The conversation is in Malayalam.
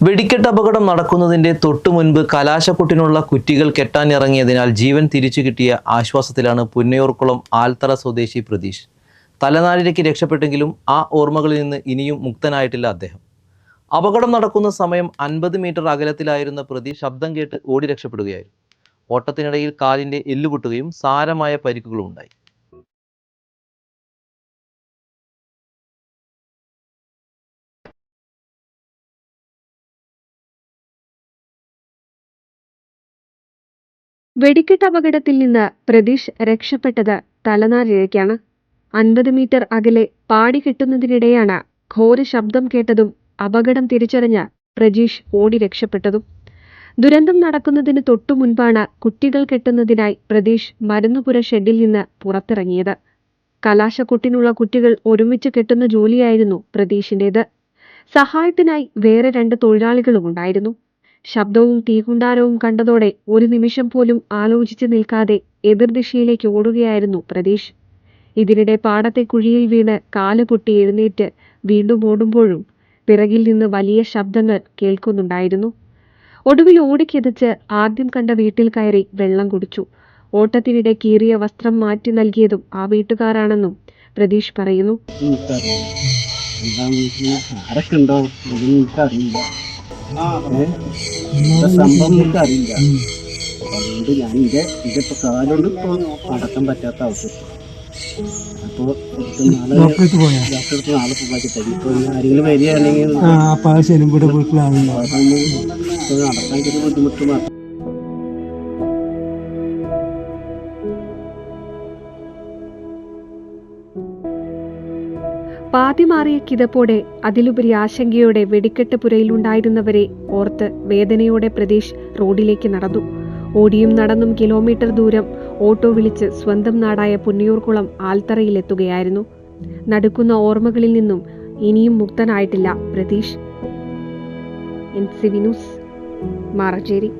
വെടിക്കെട്ട് അപകടം നടക്കുന്നതിന്റെ തൊട്ടുമുൻപ് കലാശക്കൊട്ടിനുള്ള കുറ്റികൾ കെട്ടാനിറങ്ങിയതിനാൽ ജീവൻ തിരിച്ചു കിട്ടിയ ആശ്വാസത്തിലാണ് പുന്നയൂർക്കുളം ആൽത്തറ സ്വദേശി പ്രതീഷ്. തലനാരിഴയ്ക്ക് രക്ഷപ്പെട്ടെങ്കിലും ആ ഓർമ്മകളിൽ നിന്ന് ഇനിയും മുക്തനായിട്ടില്ല അദ്ദേഹം. അപകടം നടക്കുന്ന സമയം 50 മീറ്റർ അകലത്തിലായിരുന്ന പ്രതീഷ് ശബ്ദം കേട്ട് ഓടി രക്ഷപ്പെടുകയായിരുന്നു. ഓട്ടത്തിനിടയിൽ കാലിന്റെ എല്ലുപൊട്ടുകയും സാരമായ പരിക്കുകളും ഉണ്ടായി. വെടിക്കെട്ട് അപകടത്തിൽ നിന്ന് പ്രതീഷ് രക്ഷപ്പെട്ടത് തലനാരിഴയ്ക്കാണ്. 50 മീറ്റർ അകലെ പാടി കെട്ടുന്നതിനിടെയാണ് ഘോര ശബ്ദം കേട്ടതും അപകടം തിരിച്ചറിഞ്ഞ് പ്രജീഷ് ഓടി രക്ഷപ്പെട്ടതും. ദുരന്തം നടക്കുന്നതിന് തൊട്ടു മുൻപാണ് കുറ്റികൾ കെട്ടുന്നതിനായി പ്രതീഷ് മരുന്നുപുര ഷെഡിൽ നിന്ന് പുറത്തിറങ്ങിയത്. കലാശക്കൊട്ടിനുള്ള കുറ്റികൾ ഒരുമിച്ച് കെട്ടുന്ന ജോലിയായിരുന്നു പ്രതീഷിൻ്റേത്. സഹായത്തിനായി വേറെ 2 തൊഴിലാളികളും ഉണ്ടായിരുന്നു. ശബ്ദവും തീകുണ്ടാരവും കണ്ടതോടെ ഒരു നിമിഷം പോലും ആലോചിച്ച് നിൽക്കാതെ എതിർദിശയിലേക്ക് ഓടുകയായിരുന്നു പ്രതീഷ്. ഇതിനിടെ പാടത്തെ കുഴിയിൽ വീണ് കാല് പൊട്ടി എഴുന്നേറ്റ് വീണ്ടും ഓടുമ്പോഴും പിറകിൽ നിന്ന് വലിയ ശബ്ദങ്ങൾ കേൾക്കുന്നുണ്ടായിരുന്നു. ഒടുവിൽ ഓടിക്കിതച്ച് ആദ്യം കണ്ട വീട്ടിൽ കയറി വെള്ളം കുടിച്ചു. ഓട്ടത്തിനിടെ കീറിയ വസ്ത്രം മാറ്റി നൽകിയതും ആ വീട്ടുകാരാണെന്നും പ്രതീഷ് പറയുന്നു. സംഭവം എനിക്കറിയില്ല. അതുകൊണ്ട് ഞാൻ ഇതിപ്പോ കാലുകൊണ്ട് ഇപ്പോൾ നടക്കാൻ പറ്റാത്ത അവസ്ഥ. അപ്പോൾ ഡോക്ടർക്ക് നാളെ പോകാൻ ഇപ്പോൾ ആരെങ്കിലും വരികയാണെങ്കിൽ നടക്കാൻ ഒരു ബുദ്ധിമുട്ട് മാത്രം. പാതി മാറിയ കിതപ്പോടെ അതിലുപരി ആശങ്കയോടെ വെടിക്കെട്ട് പുരയിലുണ്ടായിരുന്നവരെ ഓർത്ത് വേദനയോടെ പ്രതീഷ് റോഡിലേക്ക് നടന്നു. ഓടിയും നടന്നും കിലോമീറ്റർ ദൂരം ഓട്ടോ വിളിച്ച് സ്വന്തം നാടായ പുന്നയൂർക്കുളം ആൽത്തറയിലെത്തുകയായിരുന്നു. നടുക്കുന്ന ഓർമ്മകളിൽ നിന്നും ഇനിയും മുക്തനായിട്ടില്ല പ്രതീഷ്. NCV news, മാറച്ചേരി.